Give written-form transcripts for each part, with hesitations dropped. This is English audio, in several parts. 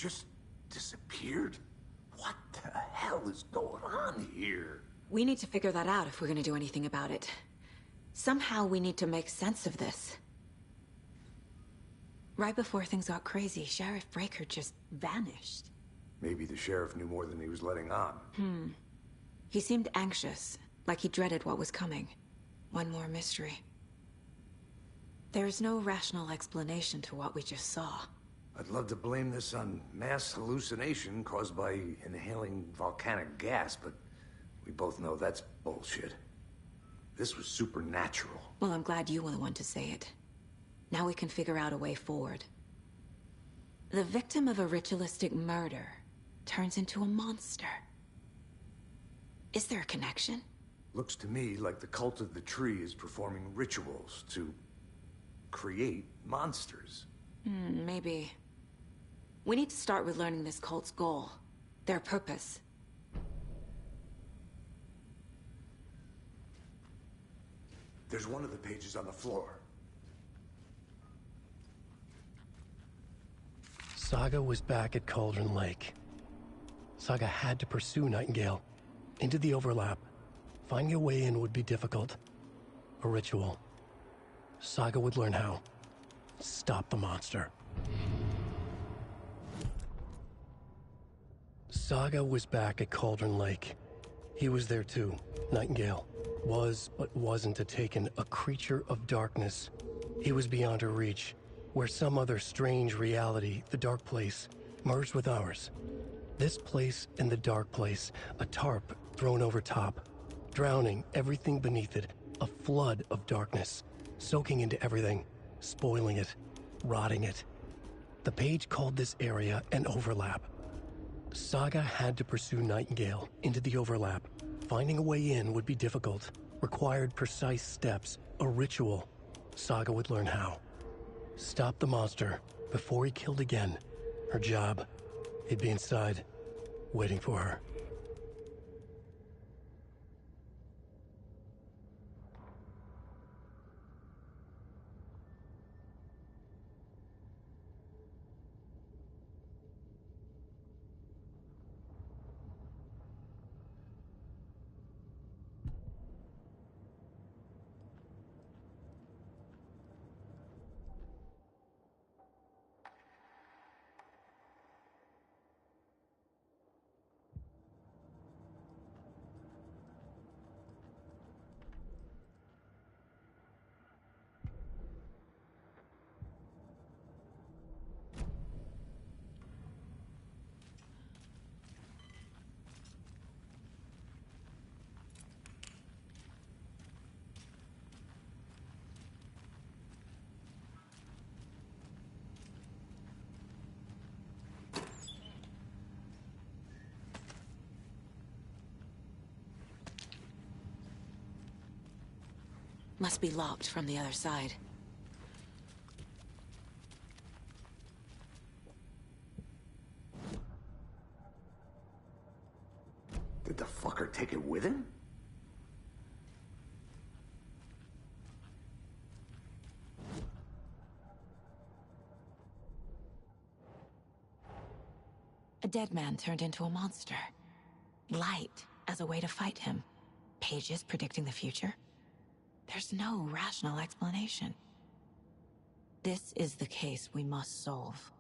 just disappeared? What the hell is going on here? We need to figure that out if we're gonna do anything about it. Somehow we need to make sense of this. Right before things got crazy, Sheriff Breaker just vanished. Maybe the sheriff knew more than he was letting on. He seemed anxious, like he dreaded what was coming. One more mystery. There's no rational explanation to what we just saw. I'd love to blame this on mass hallucination caused by inhaling volcanic gas, but we both know that's bullshit. This was supernatural. Well, I'm glad you were the one to say it. Now we can figure out a way forward. The victim of a ritualistic murder turns into a monster. Is there a connection? Looks to me like the cult of the tree is performing rituals to create monsters. Maybe. We need to start with learning this cult's goal. Their purpose. There's one of the pages on the floor. Saga was back at Cauldron Lake. Saga had to pursue Nightingale into the overlap. Finding a way in would be difficult. A ritual. Saga would learn how. Stop the monster. Saga was back at Cauldron Lake. He was there too. Nightingale was, but wasn't a Taken, a creature of darkness. He was beyond her reach, where some other strange reality, the dark place, merged with ours. This place and the dark place, a tarp thrown over top, drowning everything beneath it, a flood of darkness, soaking into everything, spoiling it, rotting it. The page called this area an overlap. Saga had to pursue Nightingale into the overlap. Finding a way in would be difficult, required precise steps, a ritual. Saga would learn how. Stop the monster before he killed again. Her job, he'd be inside, waiting for her. Must be locked from the other side. Did the fucker take it with him? A dead man turned into a monster. Light as a way to fight him. Pages predicting the future. There's no rational explanation. This is the case we must solve.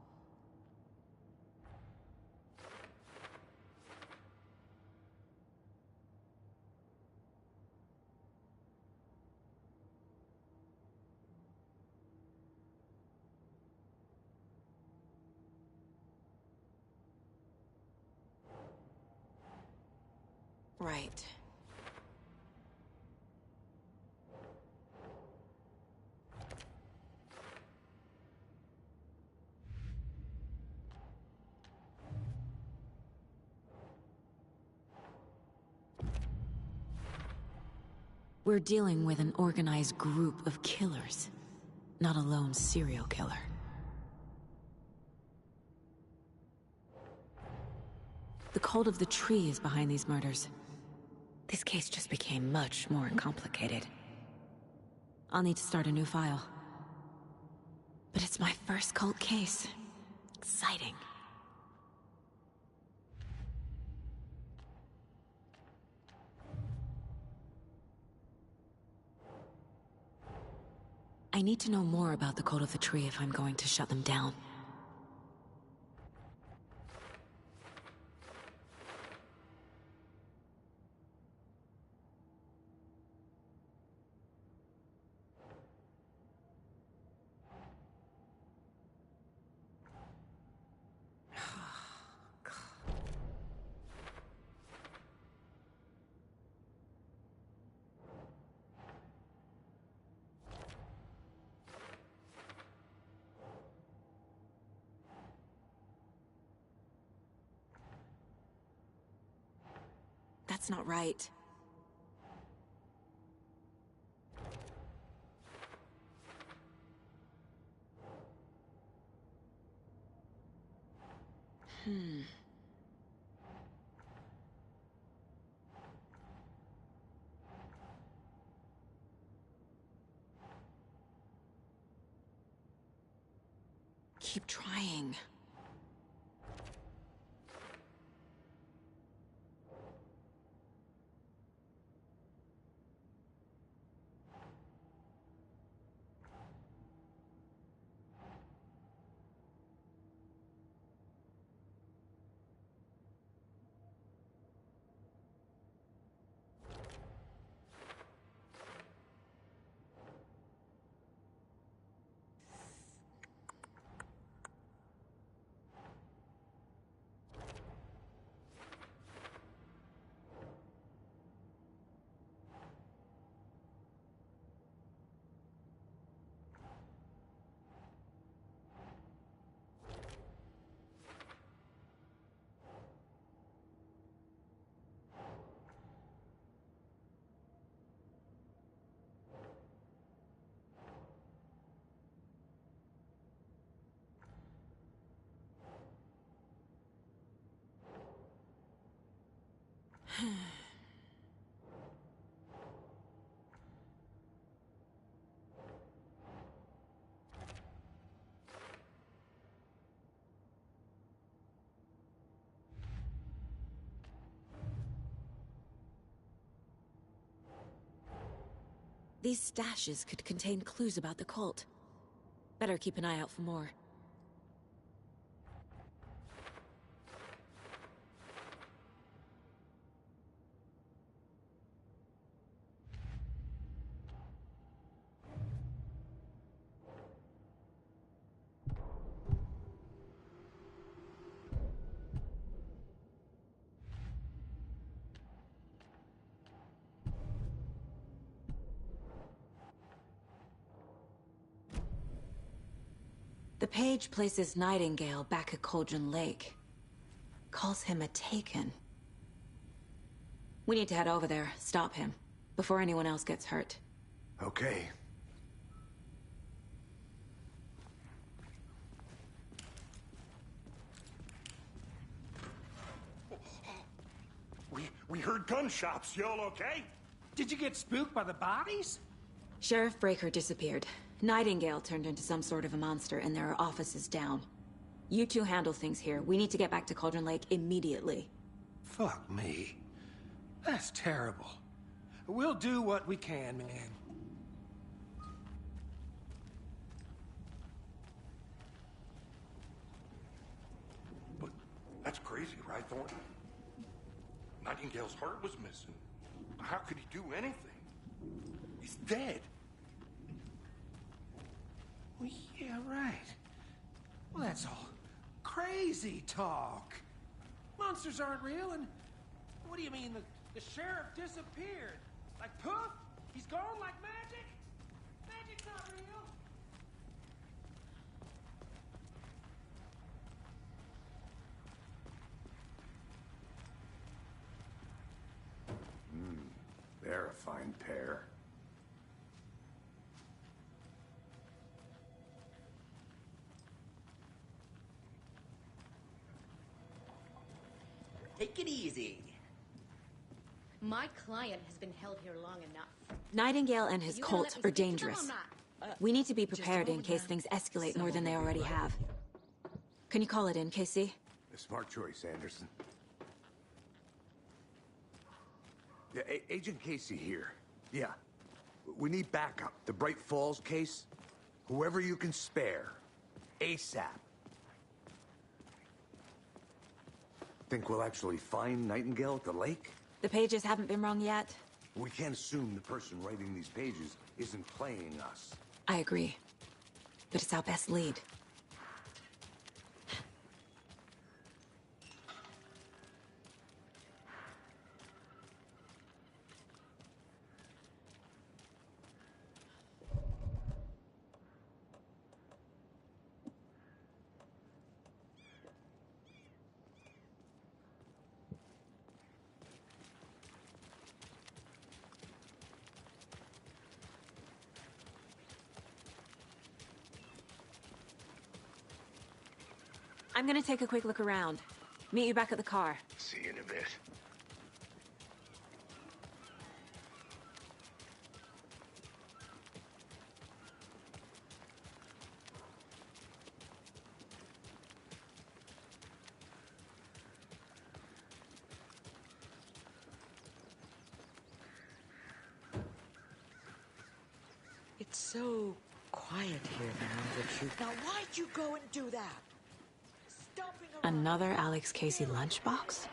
Right. We're dealing with an organized group of killers, not a lone serial killer. The cult of the tree is behind these murders. This case just became much more complicated. I'll need to start a new file. But it's my first cult case. Exciting. I need to know more about the Cult of the Tree if I'm going to shut them down. That's not right. Keep trying. These stashes could contain clues about the cult. Better keep an eye out for more. The page places Nightingale back at Cauldron Lake. Calls him a Taken. We need to head over there, stop him, before anyone else gets hurt. Okay. We heard gunshots. Y'all okay? Did you get spooked by the bodies? Sheriff Breaker disappeared. Nightingale turned into some sort of a monster, and there are offices down. You two handle things here. We need to get back to Cauldron Lake immediately. Fuck me. That's terrible. We'll do what we can, man. But that's crazy, right, Thornton? Nightingale's heart was missing. How could he do anything? He's dead. Well, yeah, right. Well, that's all crazy talk. Monsters aren't real, and what do you mean the sheriff disappeared? Like poof? He's gone like magic? Magic's not real. They're a fine pair. Take it easy. My client has been held here long enough. Nightingale and his You gonna cult let me are speak to them dangerous. or not? We need to be prepared in case things escalate more than they already have. Can you call it in, Casey? A smart choice, Anderson. Yeah, Agent Casey here. Yeah. We need backup. The Bright Falls case? Whoever you can spare. ASAP. Think we'll actually find Nightingale at the lake? The pages haven't been rung yet. We can't assume the person writing these pages isn't playing us. I agree. But it's our best lead. I'm gonna take a quick look around. Meet you back at the car. See you in a bit. It's so quiet here now that you... Now why'd you go and do that? Stomping around. Another Alex Casey lunchbox?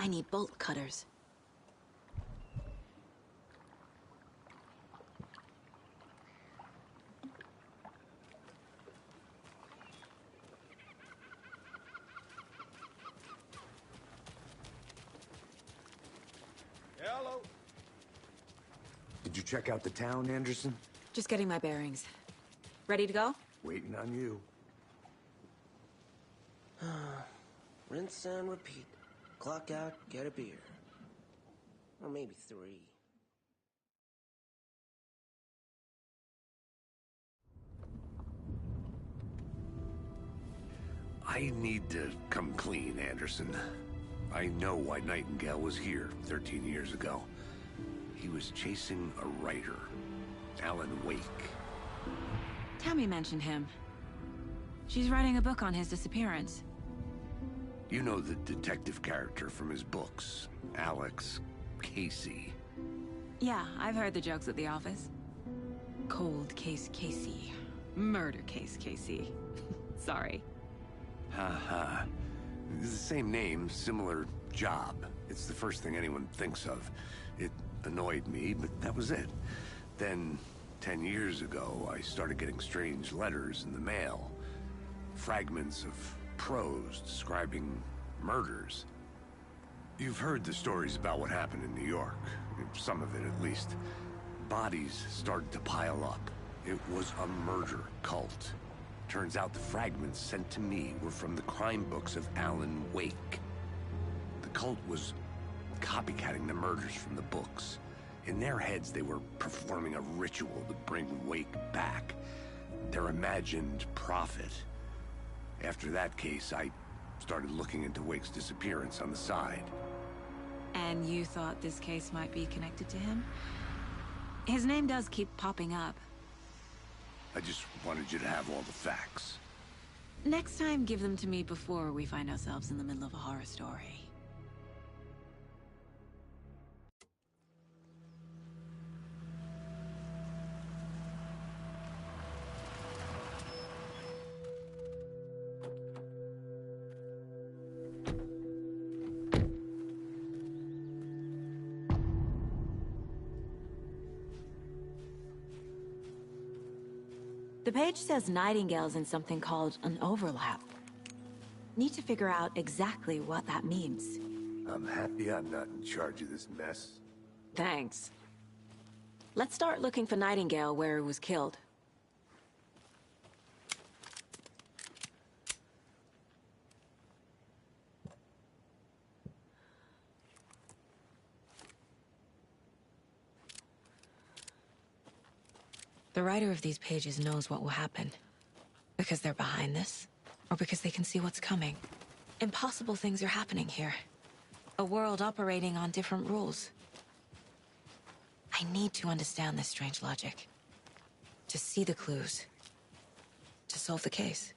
I need bolt cutters. Hello. Did you check out the town, Anderson? Just getting my bearings. Ready to go? Waiting on you. Rinse and repeat. Clock out, get a beer. Or maybe 3. I need to come clean, Anderson. I know why Nightingale was here 13 years ago. He was chasing a writer, Alan Wake. Tammy mentioned him. She's writing a book on his disappearance. You know the detective character from his books, Alex Casey. Yeah, I've heard the jokes at the office. Cold case Casey. Murder case Casey. Sorry. Ha. It's the same name, similar job. It's the first thing anyone thinks of. It annoyed me, but that was it. Then, 10 years ago, I started getting strange letters in the mail. Fragments of prose describing murders. You've heard the stories about what happened in New York. Some of it, at least. Bodies started to pile up. It was a murder cult. Turns out the fragments sent to me were from the crime books of Alan Wake. The cult was copycatting the murders from the books. In their heads, they were performing a ritual to bring Wake back. Their imagined prophet. After that case, I started looking into Wake's disappearance on the side. And you thought this case might be connected to him? His name does keep popping up. I just wanted you to have all the facts. Next time, give them to me before we find ourselves in the middle of a horror story. The page says Nightingale's in something called an overlap. Need to figure out exactly what that means. I'm happy I'm not in charge of this mess. Thanks. Let's start looking for Nightingale where he was killed. The writer of these pages knows what will happen. Because they're behind this, or because they can see what's coming. Impossible things are happening here. A world operating on different rules. I need to understand this strange logic. To see the clues. To solve the case.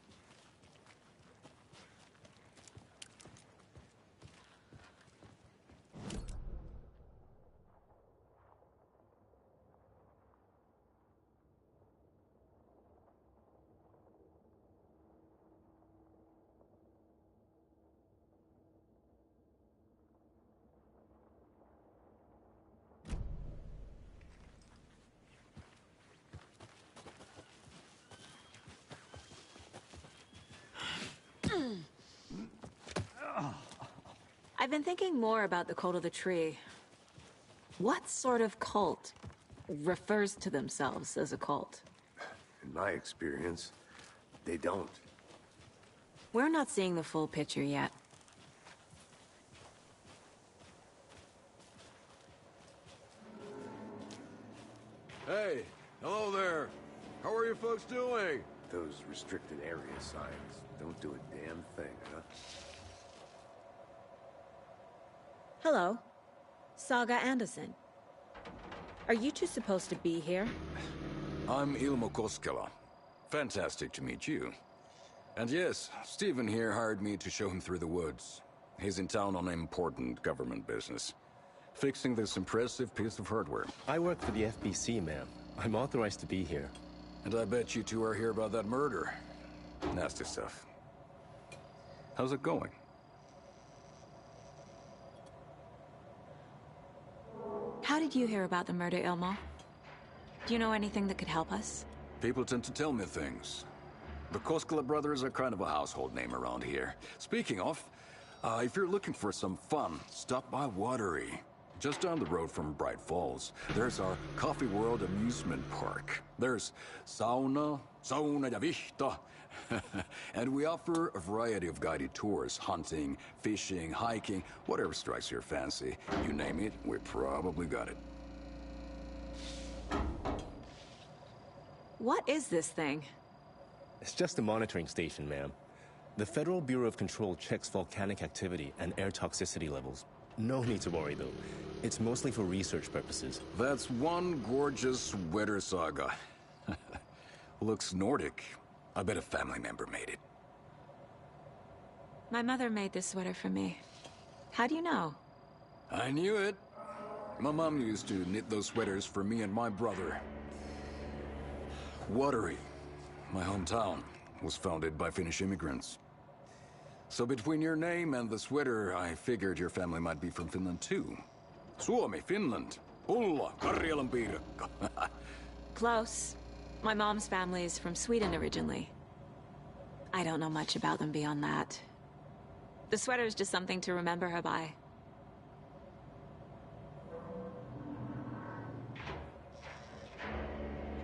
I've been thinking more about the Cult of the Tree. What sort of cult refers to themselves as a cult? In my experience, they don't. We're not seeing the full picture yet. Hey, hello there. How are you folks doing? Those restricted area signs don't do a damn thing, huh? Hello. Saga Anderson. Are you two supposed to be here? I'm Ilmo Koskela. Fantastic to meet you. And yes, Stephen here hired me to show him through the woods. He's in town on important government business. Fixing this impressive piece of hardware. I work for the FBC, ma'am. I'm authorized to be here. And I bet you two are here about that murder. Nasty stuff. How's it going? How did you hear about the murder, Ilmo? Do you know anything that could help us? People tend to tell me things. The Koskela brothers are kind of a household name around here. Speaking of, if you're looking for some fun, stop by Watery. Just down the road from Bright Falls, there's our Coffee World amusement park. There's sauna ja vihta. And we offer a variety of guided tours, hunting, fishing, hiking, whatever strikes your fancy. You name it, we probably got it. What is this thing? It's just a monitoring station, ma'am. The Federal Bureau of Control checks volcanic activity and air toxicity levels. No need to worry, though. It's mostly for research purposes. That's one gorgeous sweater, Saga. Looks Nordic. I bet a family member made it. My mother made this sweater for me. How do you know? I knew it. My mom used to knit those sweaters for me and my brother. Watery, my hometown, was founded by Finnish immigrants. So between your name and the sweater, I figured your family might be from Finland too. Suomi, Finland. Pulla, Karjalan piirakka. Close. My mom's family is from Sweden originally. I don't know much about them beyond that. The sweater is just something to remember her by.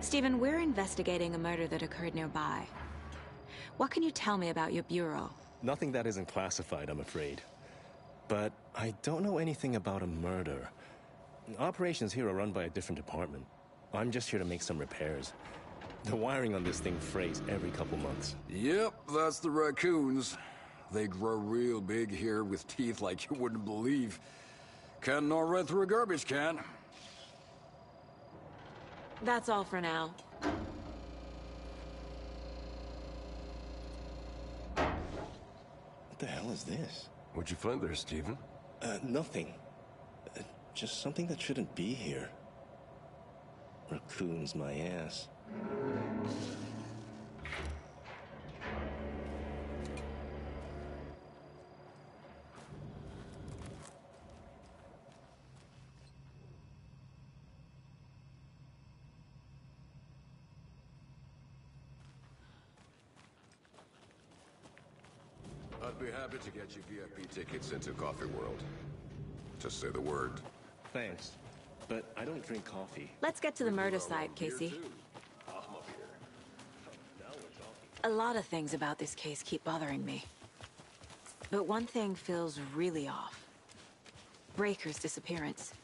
Stephen, we're investigating a murder that occurred nearby. What can you tell me about your bureau? Nothing that isn't classified, I'm afraid. But I don't know anything about a murder. Operations here are run by a different department. I'm just here to make some repairs. The wiring on this thing frays every couple months. Yep, that's the raccoons. They grow real big here with teeth like you wouldn't believe. Can't gnaw right through a garbage can. That's all for now. What the hell is this? What'd you find there, Stephen? Nothing. Just something that shouldn't be here. Raccoons, my ass. I'd be happy to get you VIP tickets into Coffee World. Just say the word. Thanks, but I don't drink coffee. Let's get to the murder site, Casey. A lot of things about this case keep bothering me. But one thing feels really off. Breaker's disappearance.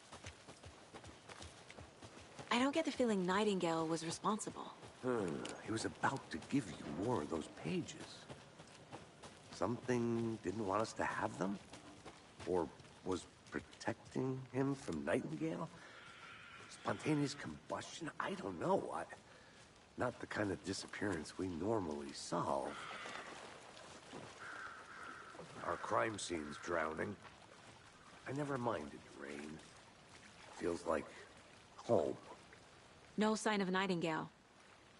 I don't get the feeling Nightingale was responsible. He was about to give you more of those pages. Something didn't want us to have them? Or was protecting him from Nightingale? Spontaneous combustion? I don't know. Not the kind of disappearance we normally solve. Our crime scene's drowning. I never minded rain. Feels like home. No sign of Nightingale.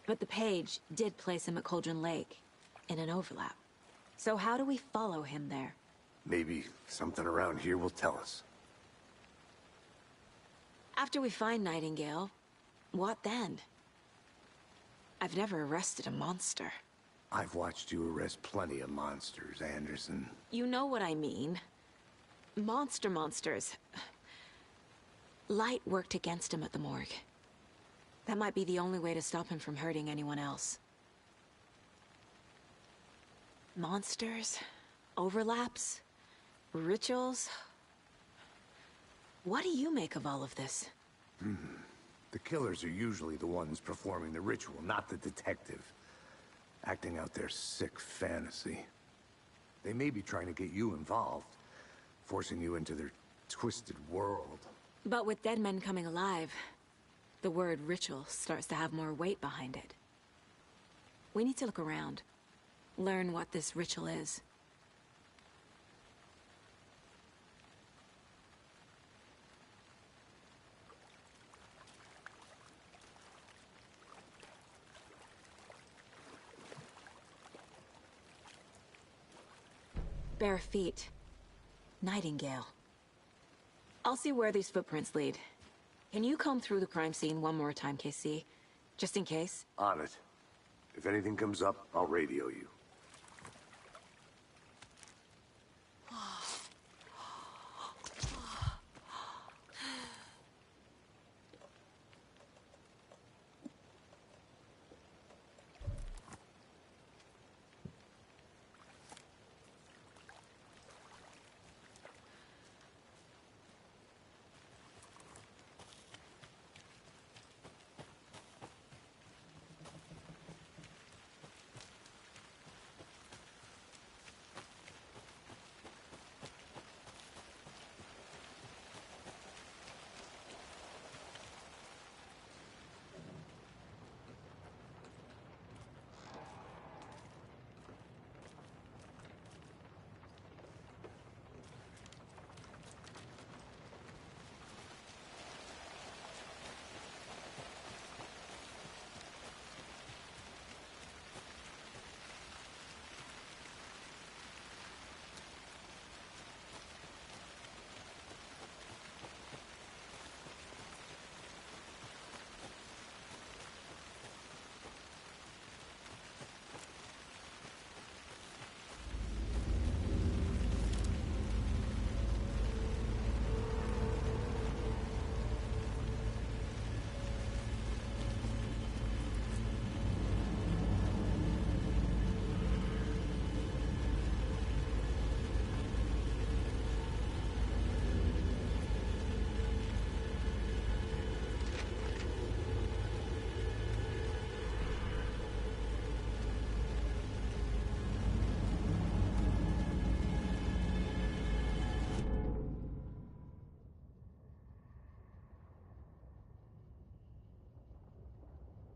But the page did place him at Cauldron Lake, in an overlap. So how do we follow him there? Maybe something around here will tell us. After we find Nightingale, what then? I've never arrested a monster. I've watched you arrest plenty of monsters, Anderson. You know what I mean. Monsters. Light worked against him at the morgue. That might be the only way to stop him from hurting anyone else. Monsters? Overlaps? Rituals? What do you make of all of this? The killers are usually the ones performing the ritual, not the detective. Acting out their sick fantasy. They may be trying to get you involved, forcing you into their twisted world. But with dead men coming alive, the word ritual starts to have more weight behind it. We need to look around. Learn what this ritual is. Bare feet. Nightingale. I'll see where these footprints lead. Can you comb through the crime scene one more time, KC? Just in case? On it. If anything comes up, I'll radio you.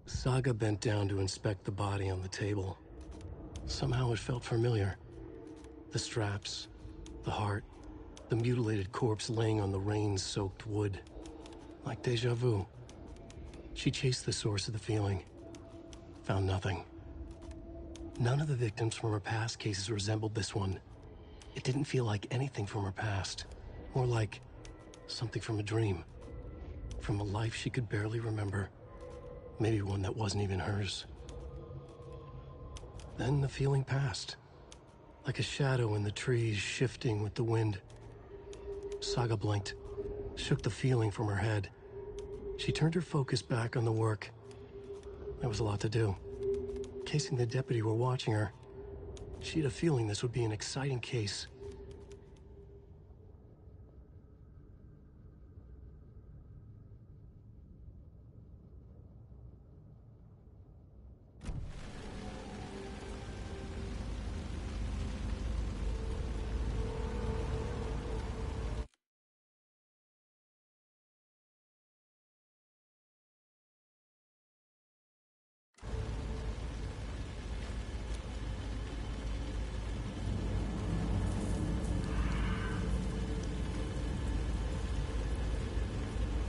Saga bent down to inspect the body on the table. Somehow it felt familiar. The straps, the heart, the mutilated corpse laying on the rain-soaked wood. Like deja vu. She chased the source of the feeling. Found nothing. None of the victims from her past cases resembled this one. It didn't feel like anything from her past. More like something from a dream. From a life she could barely remember. Maybe one that wasn't even hers. Then the feeling passed. like a shadow in the trees shifting with the wind. Saga blinked, shook the feeling from her head. She turned her focus back on the work. There was a lot to do. Casey and the deputy were watching her. She had a feeling this would be an exciting case.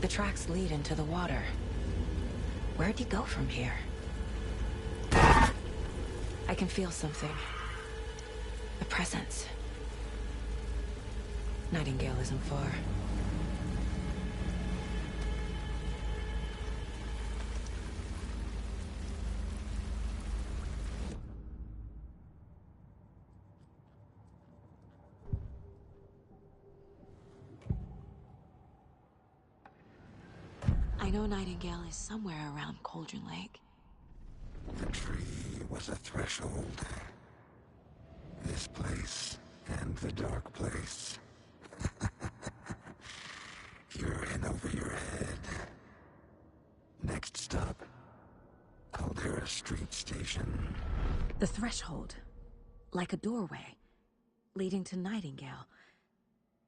The tracks lead into the water. Where'd he go from here? I can feel something. A presence. Nightingale isn't far. I know Nightingale is somewhere around Cauldron Lake. The tree was a threshold. This place and the dark place. You're in over your head. Next stop, Caldera Street Station. The threshold. Like a doorway. Leading to Nightingale.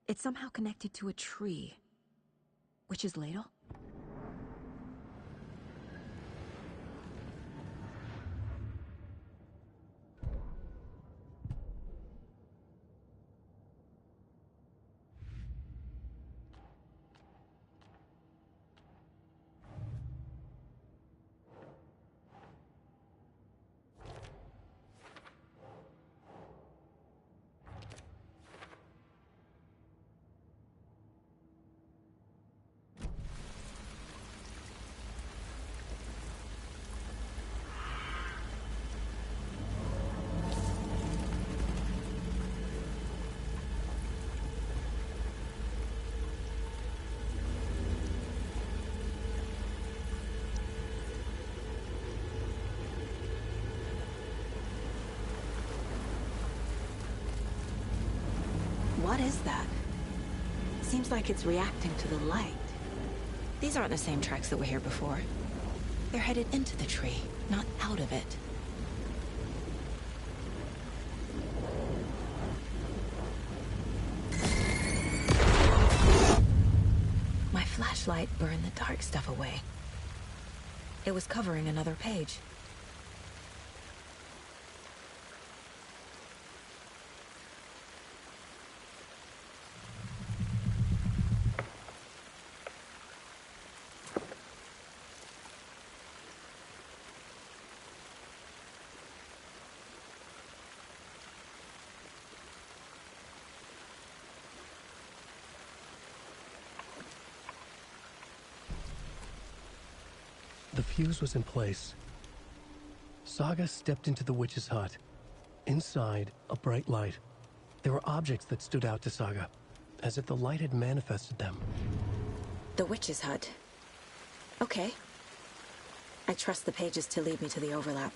It's somehow connected to a tree. Witch's Ladle? What is that? Seems like it's reacting to the light. These aren't the same tracks that were here before. They're headed into the tree, not out of it. My flashlight burned the dark stuff away. It was covering another page. The fuse was in place. Saga stepped into the witch's hut. Inside, a bright light. There were objects that stood out to Saga, as if the light had manifested them. The witch's hut. Okay. I trust the pages to lead me to the overlap.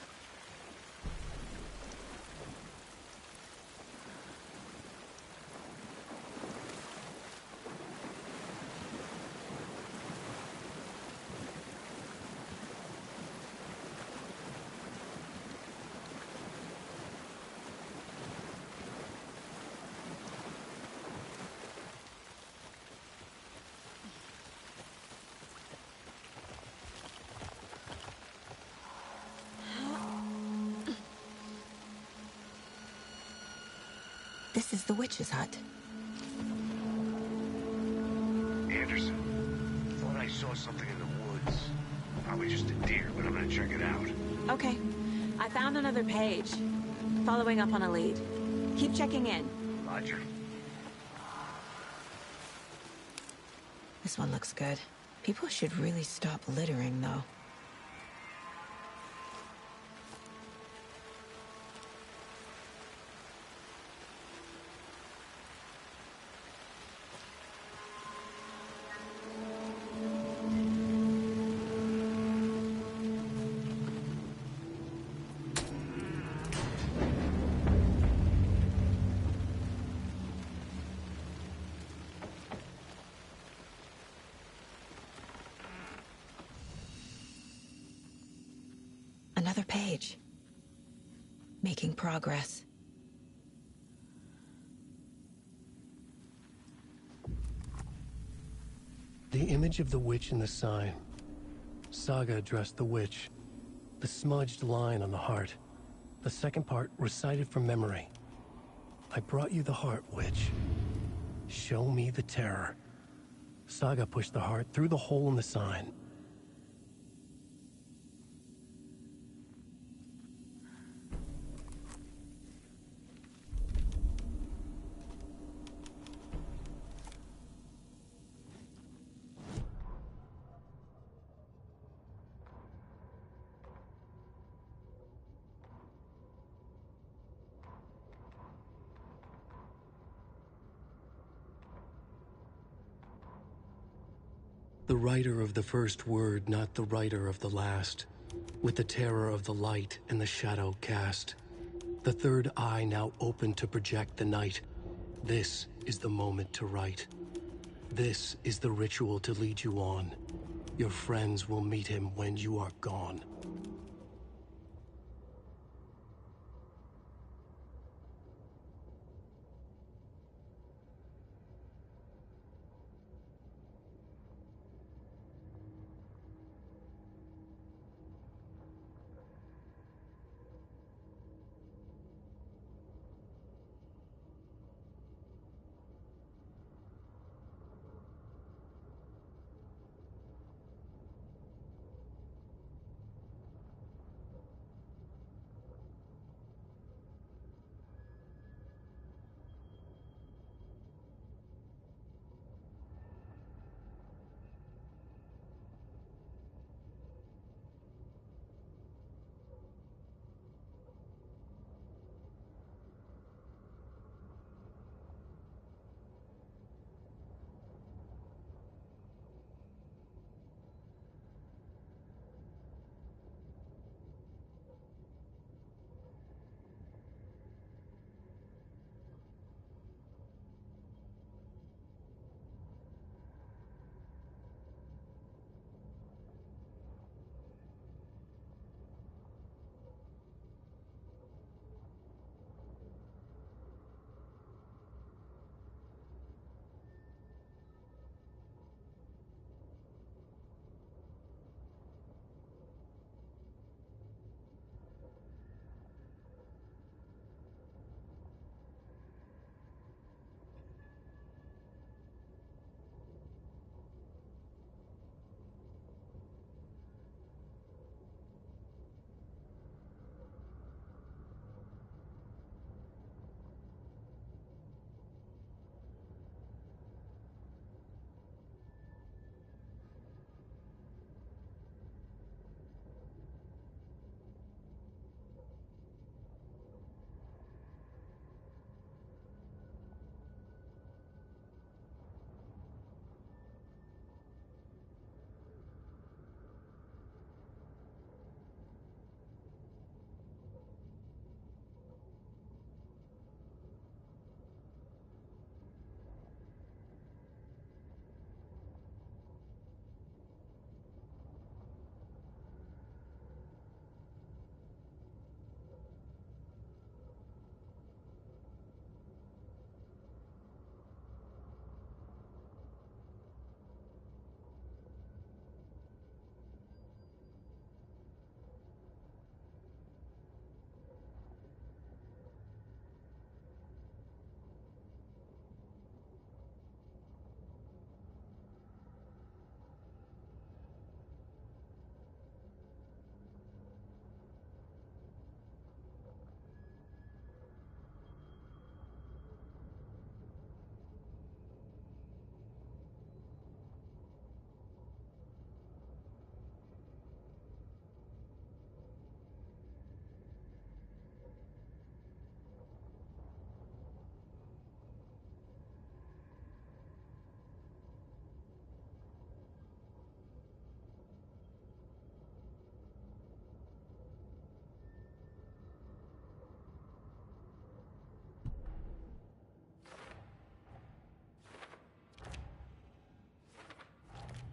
This is the witch's hut. Anderson, thought I saw something in the woods. Probably just a deer, but I'm gonna check it out. Okay. I found another page. Following up on a lead. Keep checking in. Roger. This one looks good. People should really stop littering, though. Another page. Making progress. The image of the witch in the sign. Saga addressed the witch. The smudged line on the heart. The second part recited from memory. I brought you the heart, witch. Show me the terror. Saga pushed the heart through the hole in the sign. The writer of the first word, not the writer of the last. With the terror of the light and the shadow cast. The third eye now open to project the night. This is the moment to write. This is the ritual to lead you on. Your friends will meet him when you are gone.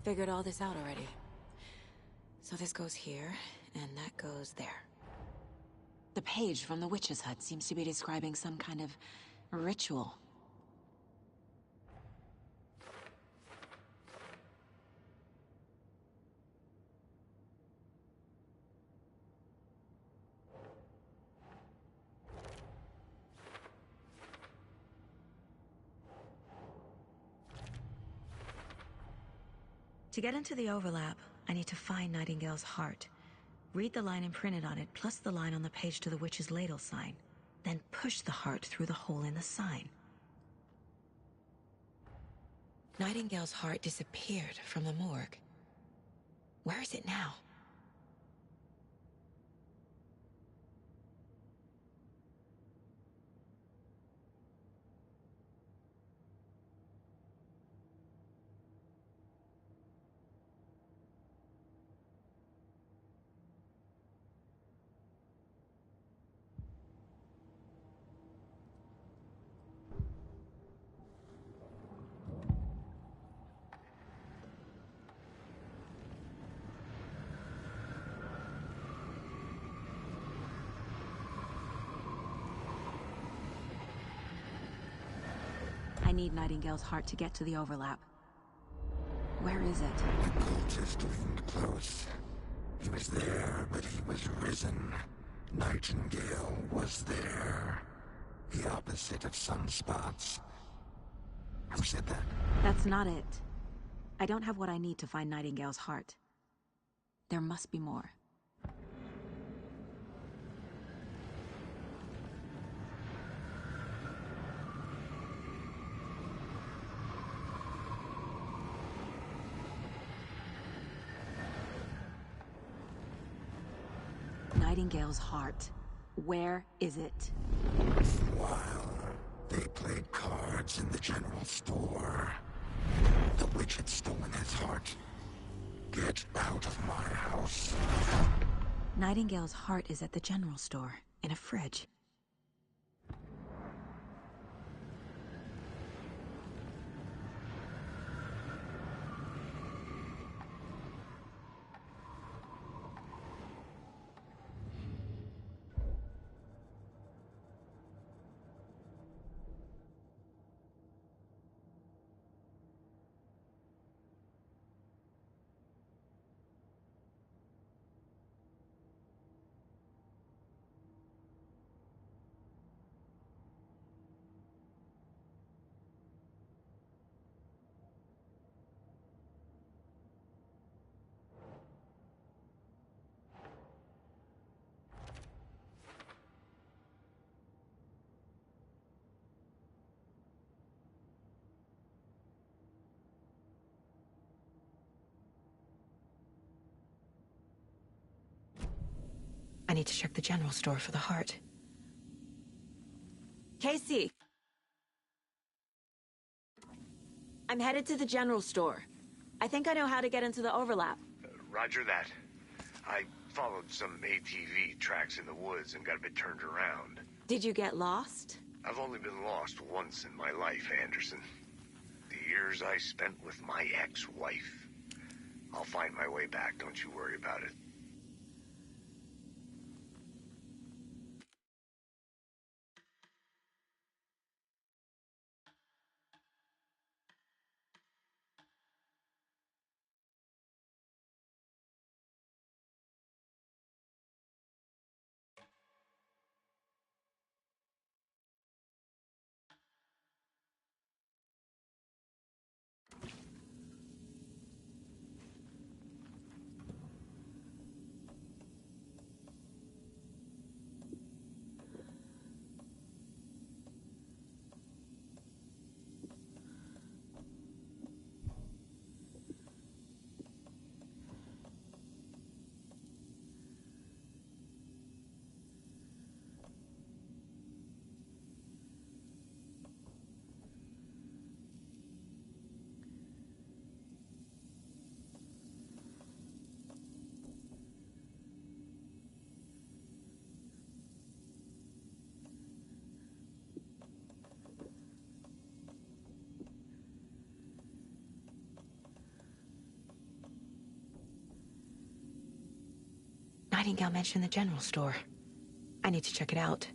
Figured all this out already. So this goes here, and that goes there. page from the witch's hut seems to be describing some kind of ritual. To get into the overlap, I need to find Nightingale's heart. Read the line imprinted on it, plus the line on the page to the witch's ladle sign. Then push the heart through the hole in the sign. Nightingale's heart disappeared from the morgue. Where is it now? I need Nightingale's heart to get to the overlap. Where is it? The cultist leaned close. He was there, but he was risen. Nightingale was there. The opposite of sunspots. Who said that? That's not it. I don't have what I need to find Nightingale's heart. There must be more. Nightingale's heart. Where is it? While they played cards in the general store, the witch had stolen his heart. Get out of my house. Nightingale's heart is at the general store, in a fridge. I need to check the general store for the heart. Casey! I'm headed to the general store. I think I know how to get into the overlap. Roger that. I followed some ATV tracks in the woods and got a bit turned around. Did you get lost? I've only been lost once in my life, Anderson. The years I spent with my ex-wife. I'll find my way back, don't you worry about it. Nightingale mentioned the general store. I need to check it out.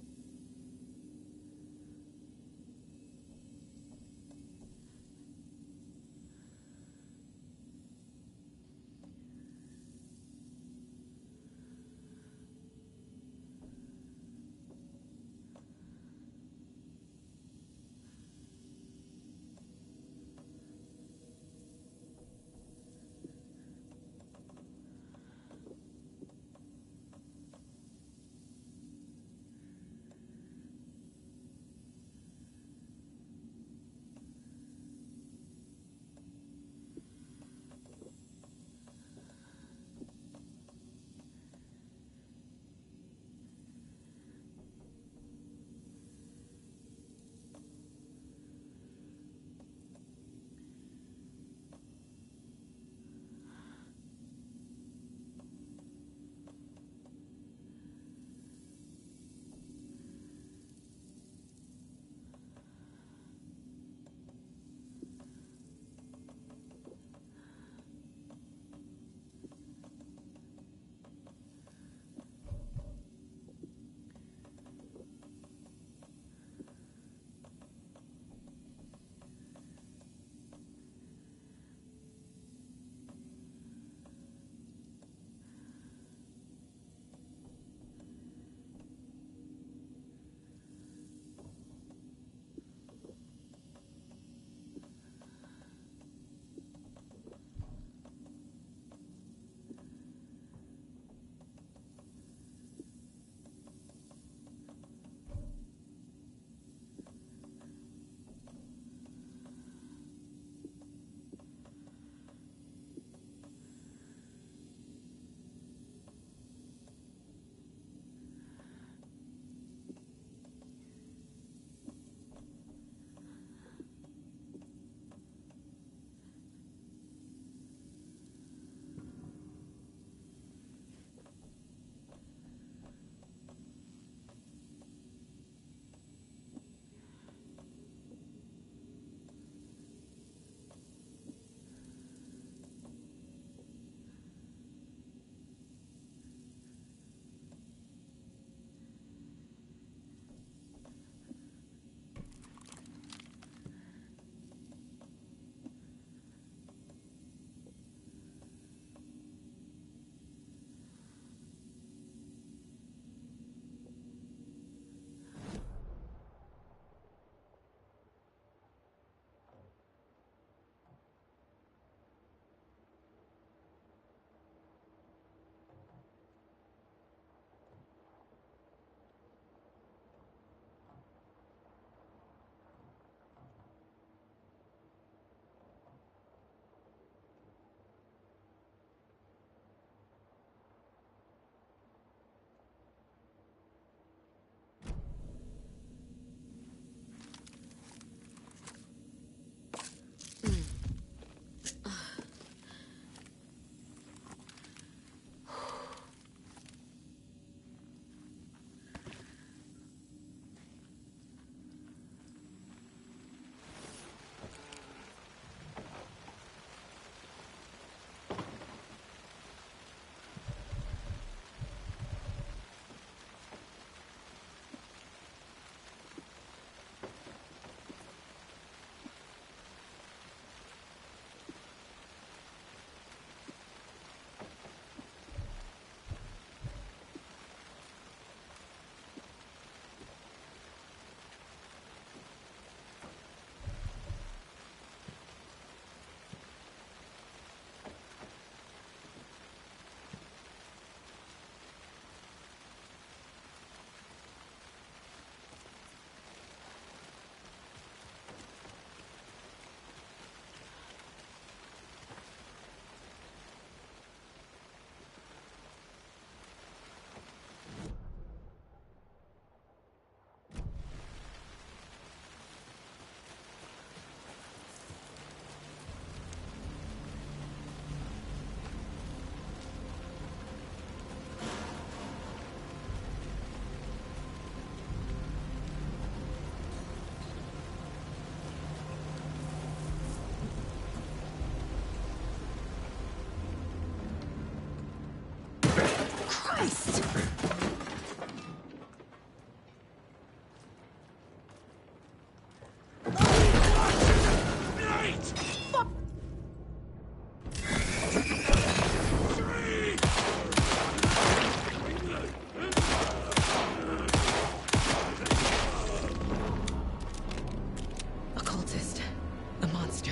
monster,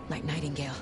like Nightingale.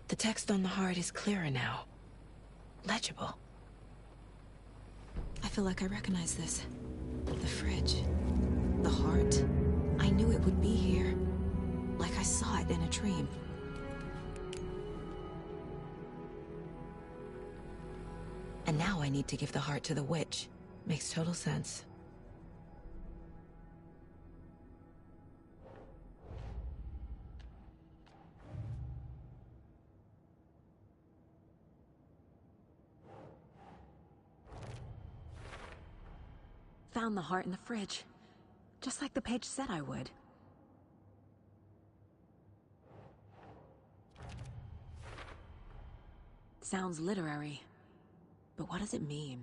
The text on the heart is clearer now. Legible. I feel like I recognize this. The fridge. The heart. I knew it would be here. Like I saw it in a dream. And now I need to give the heart to the witch. Makes total sense. Found the heart in the fridge. Just like the page said I would. Sounds literary. But what does it mean?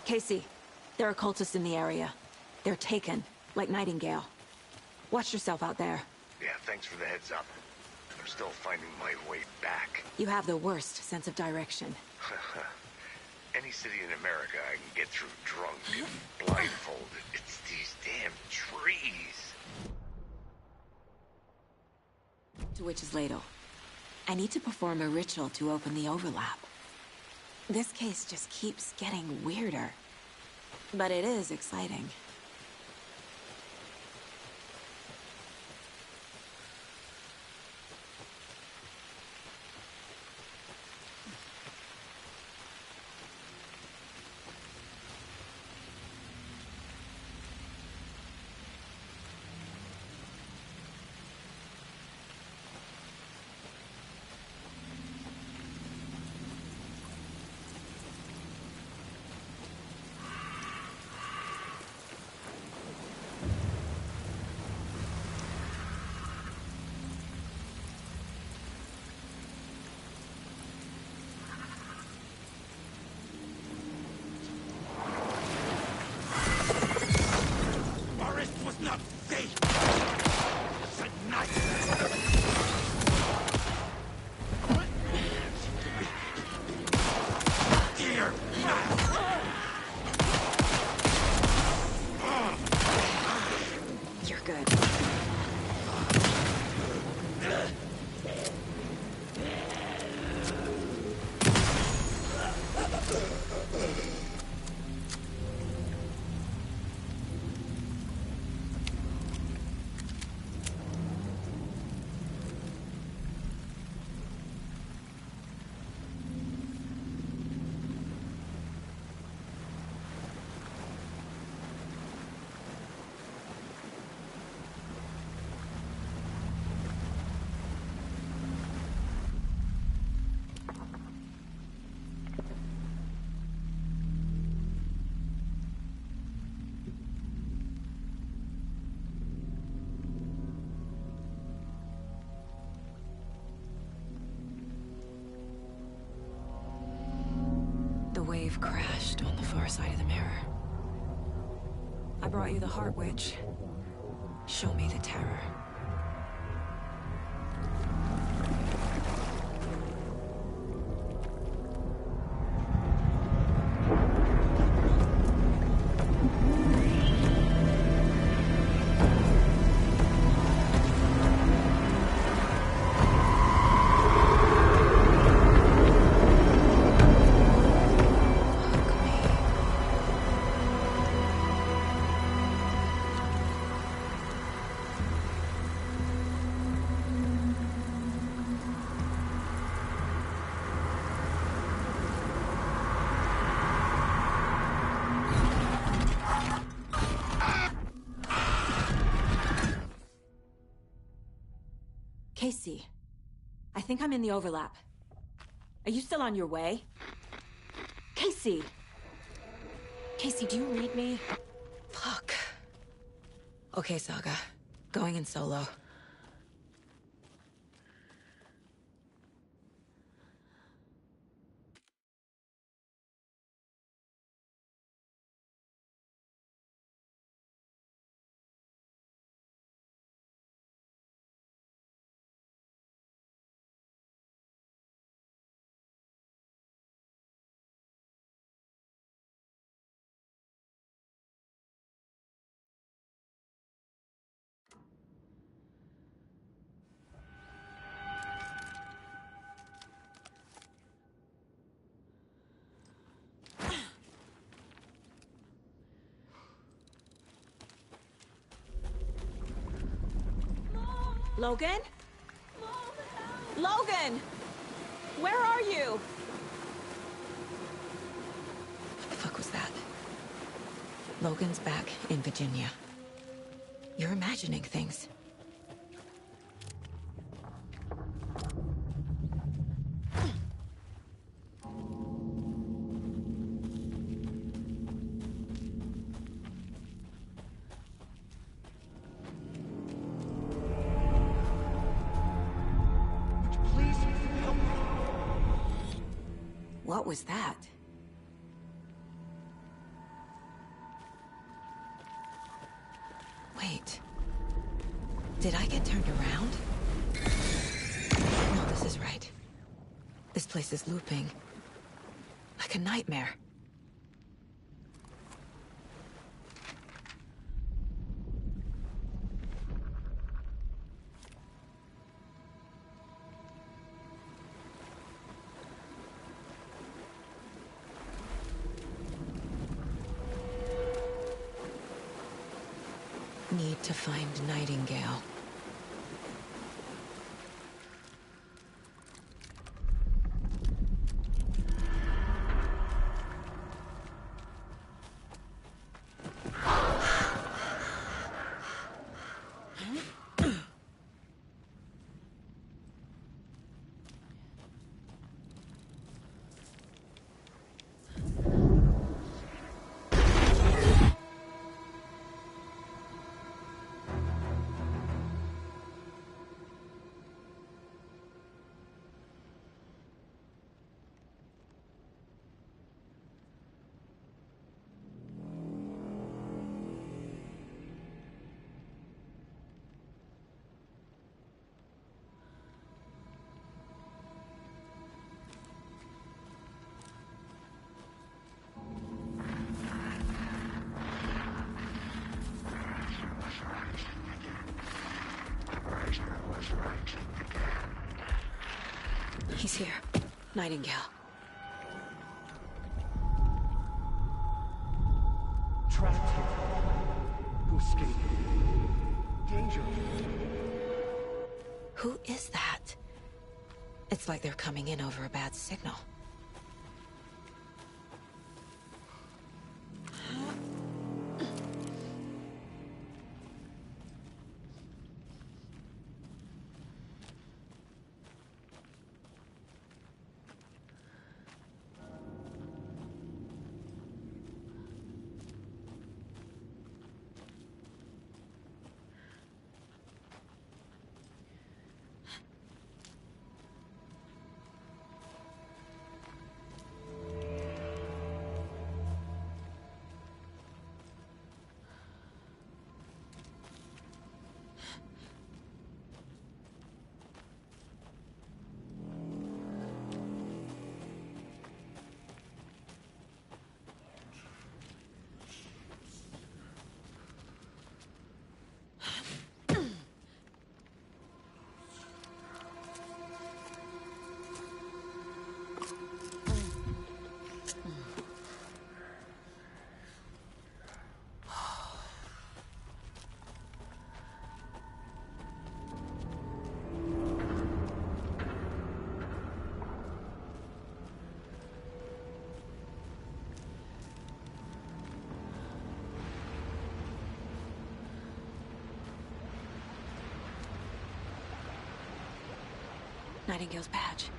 Casey, there are cultists in the area. They're taken, like Nightingale. Watch yourself out there. Yeah, thanks for the heads up. I'm still finding my way back. You have the worst sense of direction. Any city in America I can get through drunk and blindfolded. It's these damn trees. To Witch's Ladle. I need to perform a ritual to open the overlap. This case just keeps getting weirder. But it is exciting. wave crashed on the far side of the mirror. I brought you the Heart Witch. Show me the terror. Casey, I think I'm in the overlap. Are you still on your way? Casey! Casey, do you read me? Fuck. Okay, Saga. Going in solo. Logan? Logan! Where are you? What the fuck was that? Logan's back in Virginia. You're imagining things. What was that? Wait. Did I get turned around? No, this is right. This place is looping. Like a nightmare. Need to find Nightingale. He's here. Nightingale. Trapped here. To escape. Danger. Who is that? It's like they're coming in over a bad signal. Nightingale's badge.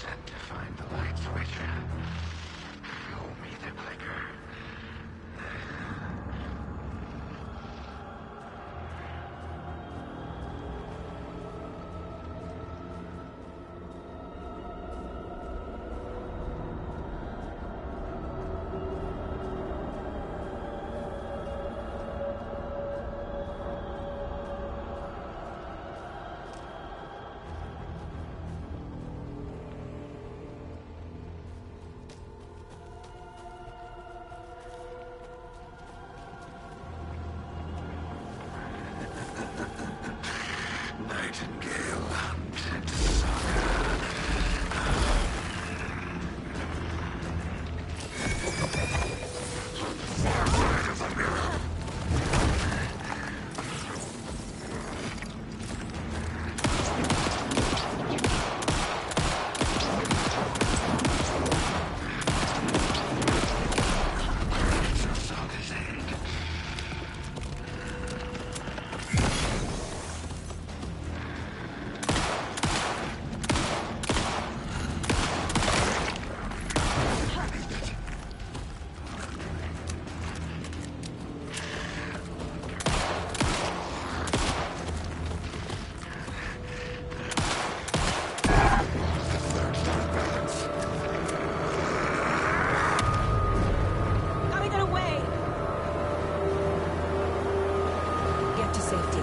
Set to find the light switch. Show me the clicker. Nightingale hunted Saga. Far side of the mirror. To Saga's aid. Gotta get away! Get to safety.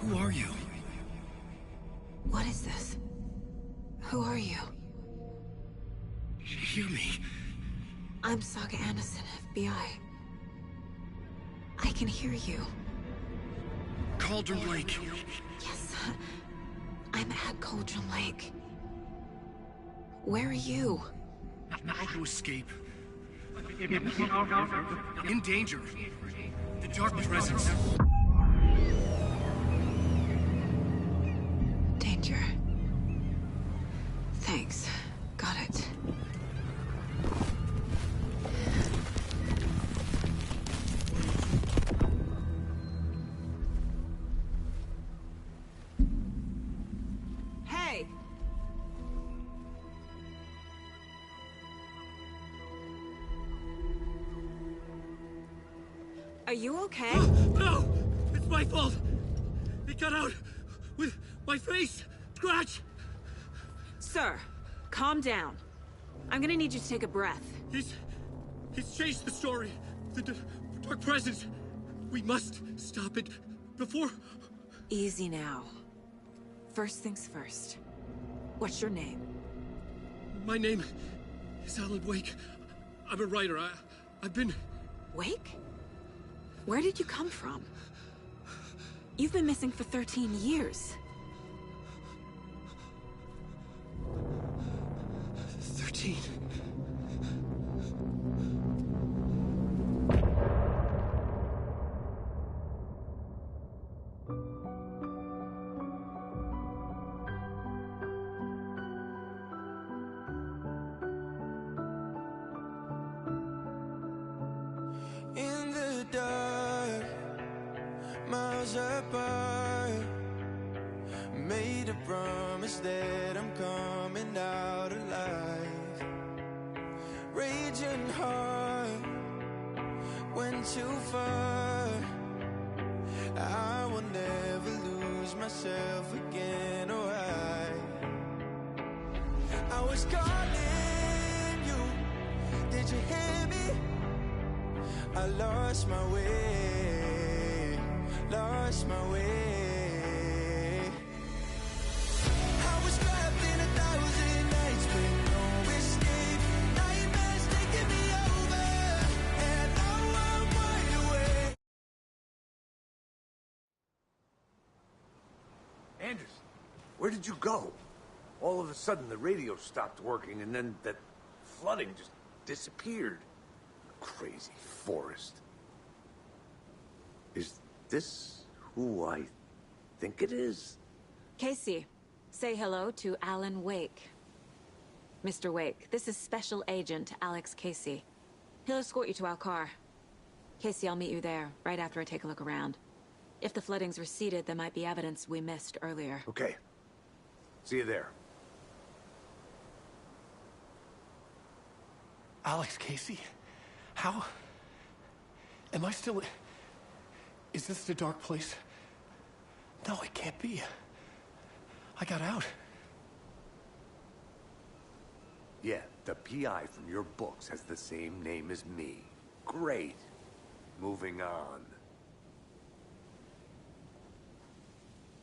Who are you? What is this? Who are you? Hear me. I'm Saga Anderson, FBI. I can hear you. Cauldron Lake. Yes, I'm at Cauldron Lake. Where are you? How to escape. In danger. The Dark Presence. Danger. Thanks. Got it. Hey! Are you okay? No! It's my fault! It got out with my face! Scratch! Sir, calm down. I'm gonna need you to take a breath. He's changed the story. The Dark Presence. We must stop it before... Easy now. First things first. What's your name? My name is Alan Wake. I'm a writer. I've been... Wake? Where did you come from? You've been missing for 13 years. 13. In the dark, miles apart, made a promise that I'm coming out alive. Raging heart, went too far. I will never lose myself again, or I was calling you, did you hear me? I lost my way, lost my way. I was trapped in 1,000 nights with no escape. Nightmares taking me over, and now I'm wide awake. Anders, where did you go? All of a sudden the radio stopped working and then that flooding just disappeared. Crazy forest. Is this who I think it is? Casey, say hello to Alan Wake. Mr. Wake, this is Special Agent Alex Casey. He'll escort you to our car. Casey, I'll meet you there, right after I take a look around. If the flooding's receded, there might be evidence we missed earlier. Okay. See you there. Alex Casey? How? Am I still... Is this the dark place? No, it can't be. I got out. Yeah, the PI from your books has the same name as me. Great. Moving on.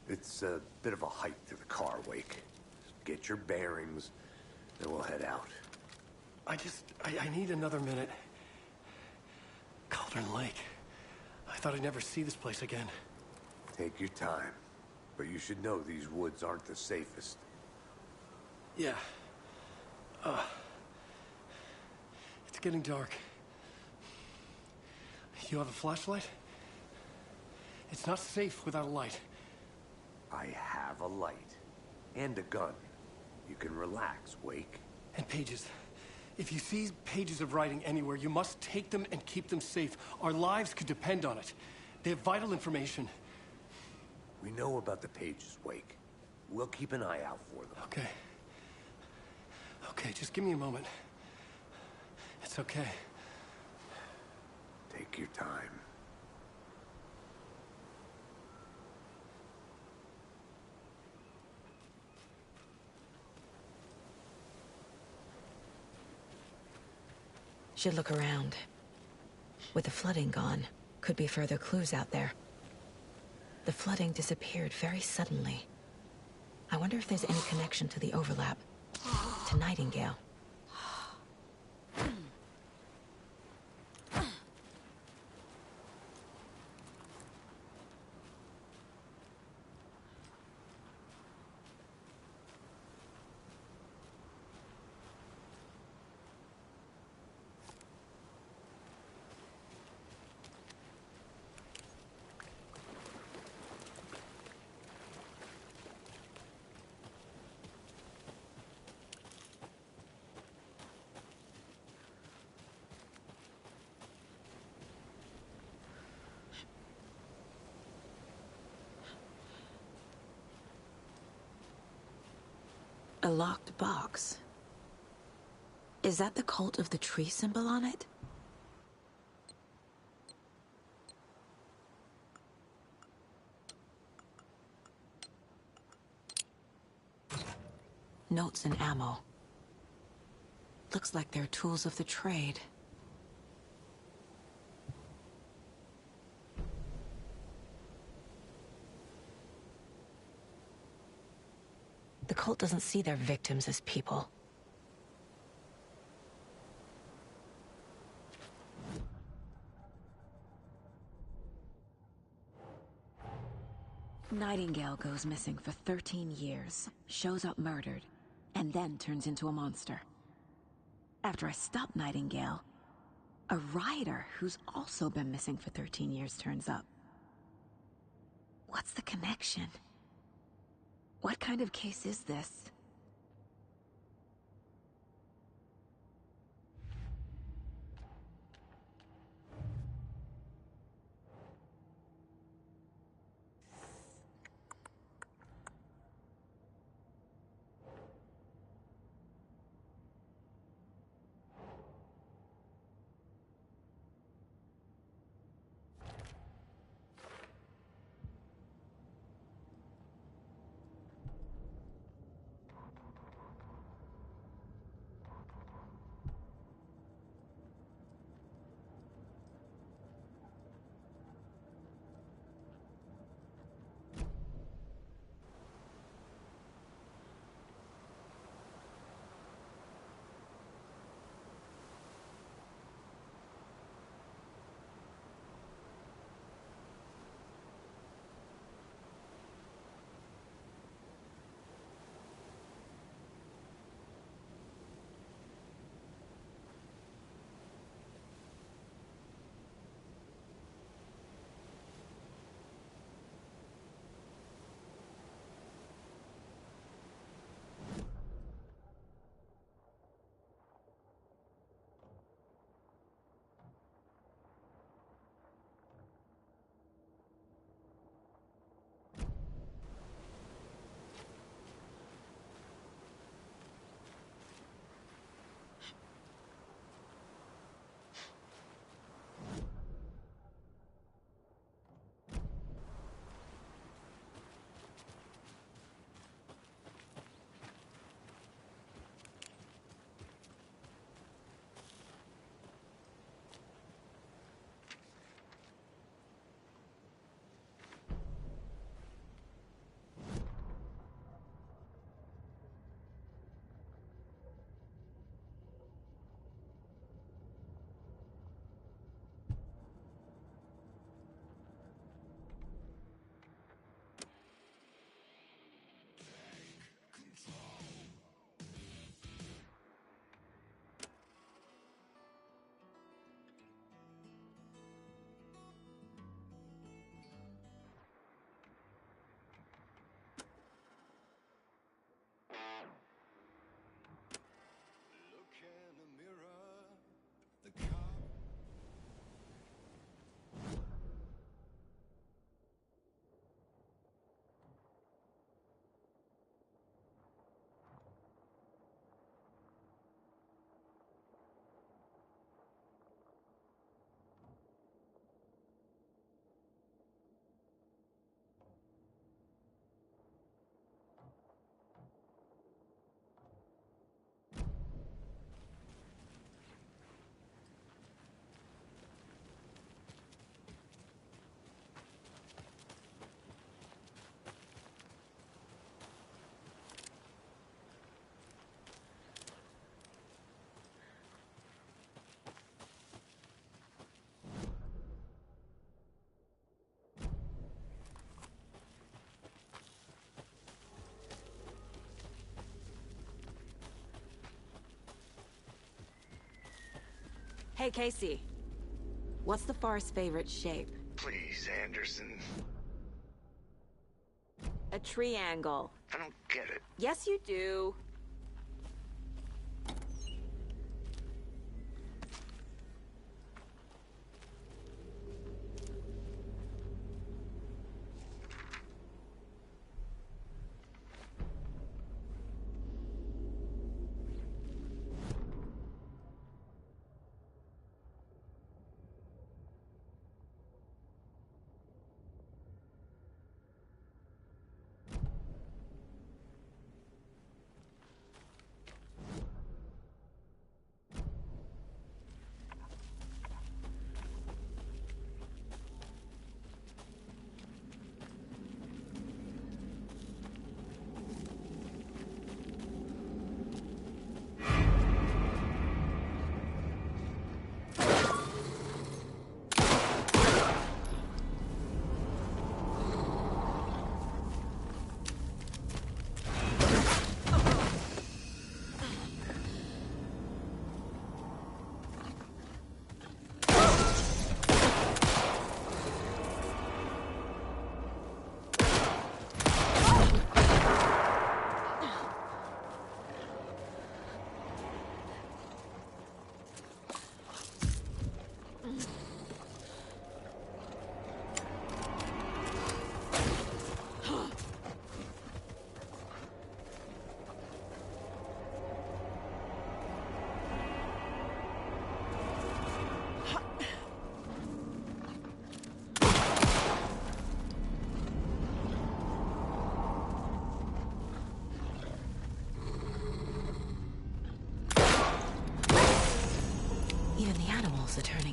It's a bit of a hike to the car, Wake. Get your bearings, then we'll head out. I need another minute. Cauldron Lake. I thought I'd never see this place again. Take your time. But you should know these woods aren't the safest. Yeah. It's getting dark. You have a flashlight? It's not safe without a light. I have a light. And a gun. You can relax, Wake. And pages. If you see pages of writing anywhere, you must take them and keep them safe. Our lives could depend on it. They have vital information. We know about the pages, Wake. We'll keep an eye out for them. Okay. Okay, just give me a moment. It's okay. Take your time. Should look around. With the flooding gone, could be further clues out there. The flooding disappeared very suddenly. I wonder if there's any connection to the overlap. To Nightingale. A locked box. Is that the cult of the tree symbol on it? Notes and ammo. Looks like they're tools of the trade. The cult doesn't see their victims as people. Nightingale goes missing for 13 years, shows up murdered, and then turns into a monster. After I stop Nightingale, a rider who's also been missing for 13 years turns up. What's the connection? What kind of case is this? Hey, Casey. What's the far's favorite shape? Please, Anderson. A triangle. I don't get it. Yes, you do.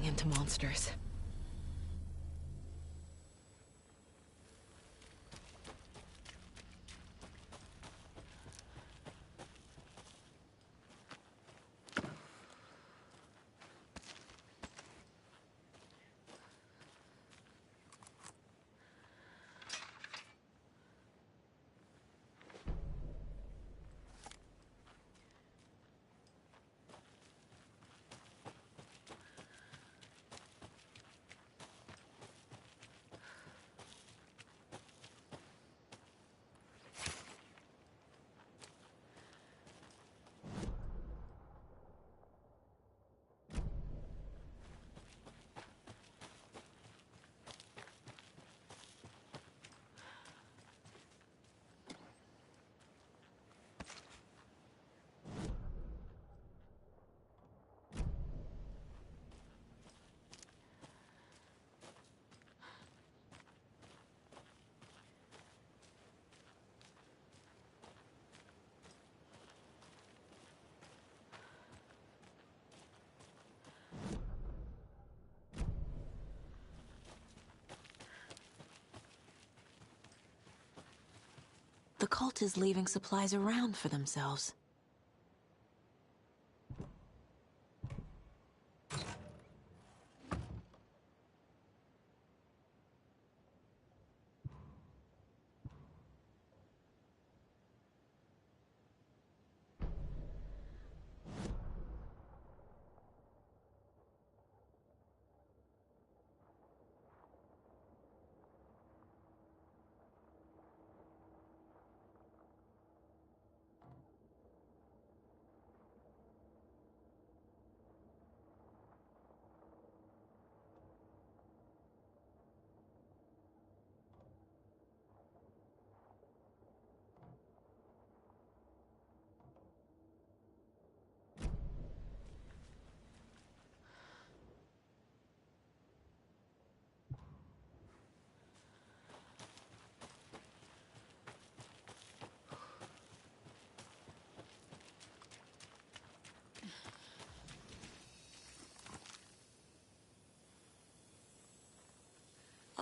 turning into monsters. The cult is leaving supplies around for themselves.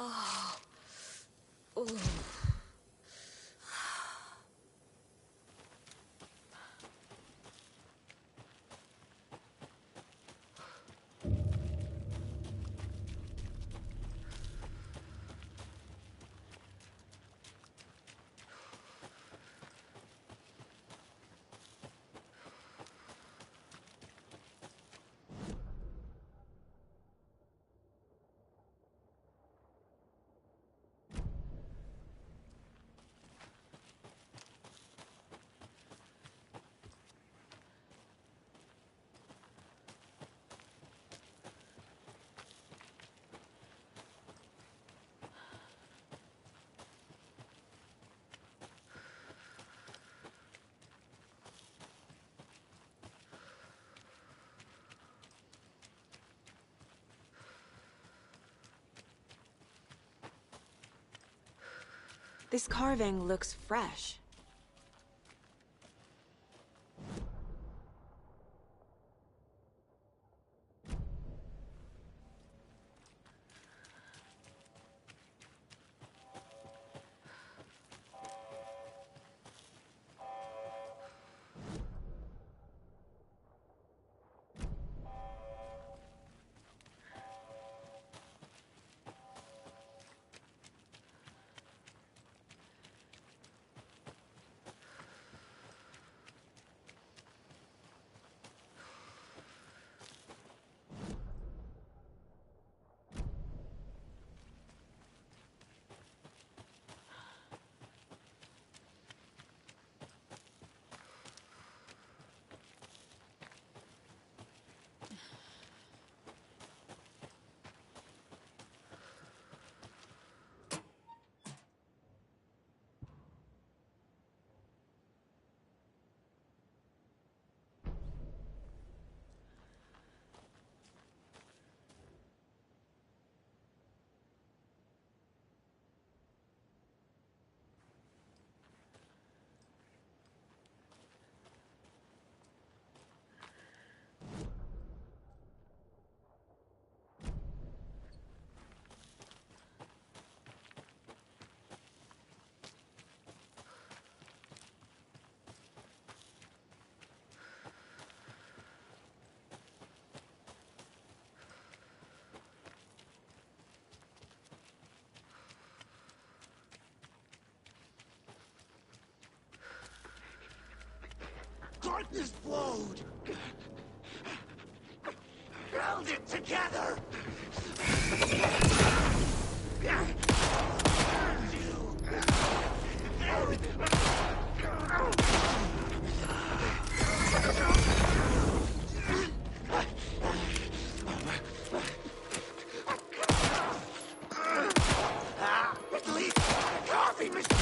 Oh. Ooh. This carving looks fresh. explode. Held it together. At least coffee machine.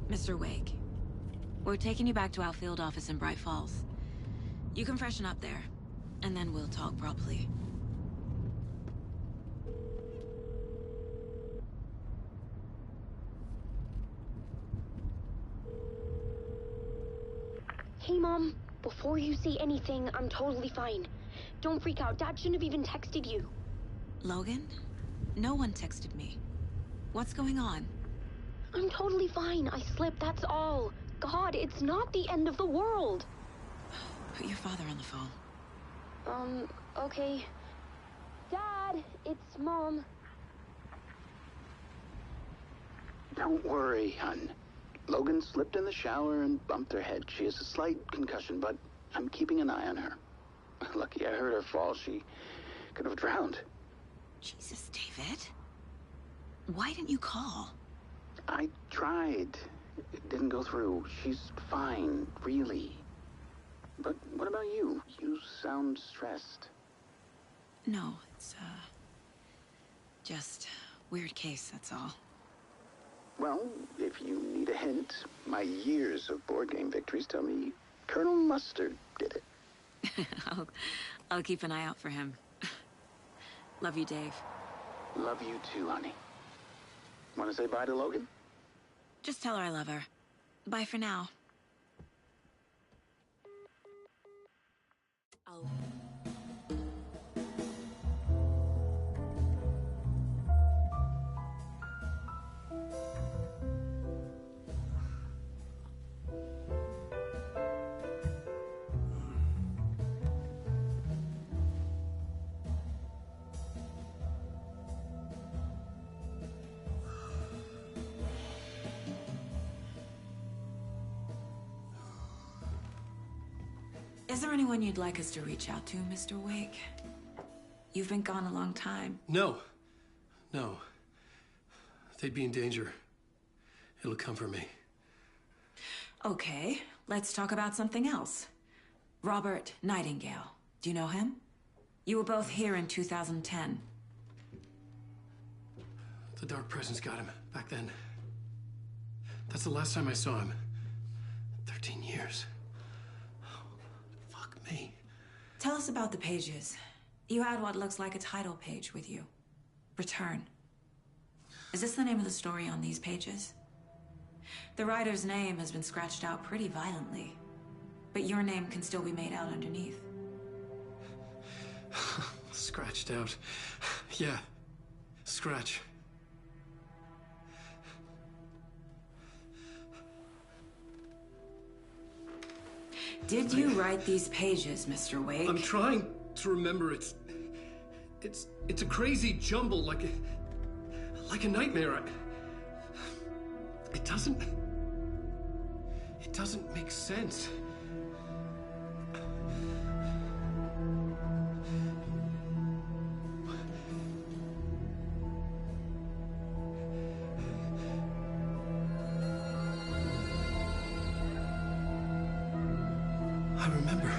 Mr. Wake, we're taking you back to our field office in Bright Falls. You can freshen up there, and then we'll talk properly. Hey, Mom. Before you say anything, I'm totally fine. Don't freak out. Dad shouldn't have even texted you. Logan? No one texted me. What's going on? I'm totally fine. I slipped, that's all. God, it's not the end of the world. Put your father on the phone. Okay. Dad, it's Mom. Don't worry, hon. Logan slipped in the shower and bumped her head. She has a slight concussion, but I'm keeping an eye on her. Lucky I heard her fall. She could have drowned. Jesus, David. Why didn't you call? I tried. It didn't go through. She's fine, really. But what about you? You sound stressed. No, it's, just weird case, that's all. Well, if you need a hint, my years of board game victories tell me Colonel Mustard did it. I'll keep an eye out for him. Love you, Dave. Love you too, honey. Want to say bye to Logan? Just tell her I love her. Bye for now. Is there anyone you'd like us to reach out to, Mr. Wake? You've been gone a long time. No. No. They'd be in danger. It'll come for me. Okay, let's talk about something else. Robert Nightingale. Do you know him? You were both here in 2010. The Dark Presence got him back then. That's the last time I saw him. 13 years. Oh, fuck me. Tell us about the pages. You had what looks like a title page with you. Return. Is this the name of the story on these pages? The writer's name has been scratched out pretty violently, but your name can still be made out underneath. Scratched out. Yeah. Scratch. Did you write these pages, Mr. Wake? I'm trying to remember. It's a crazy jumble, like a nightmare. It doesn't make sense. I remember.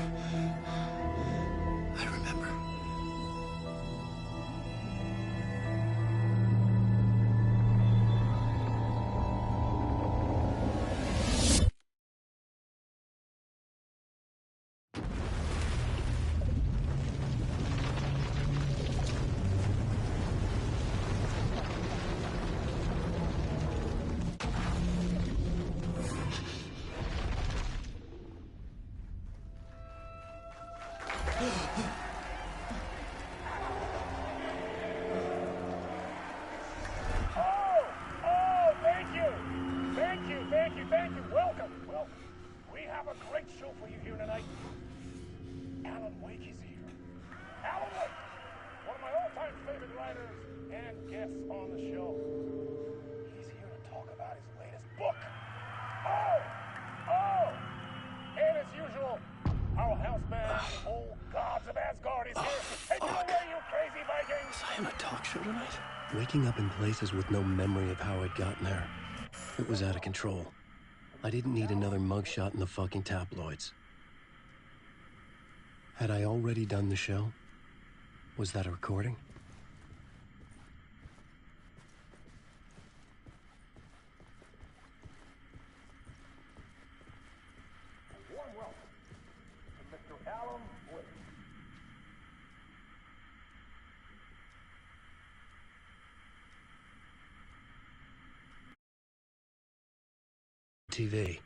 Thank you. Welcome. We have a great show for you here tonight. Alan Wake is here. Alan Wake, one of my all-time favorite writers and guests on the show. He's here to talk about his latest book. And as usual, our house band, old gods of Asgard, is here. Take it away, you crazy Vikings! Was I on a talk show tonight? Waking up in places with no memory of how I'd gotten there. It was out of control. I didn't need another mugshot in the fucking tabloids. Had I already done the show? Was that a recording? Warm welcome to Mr. Alan Wake. TV.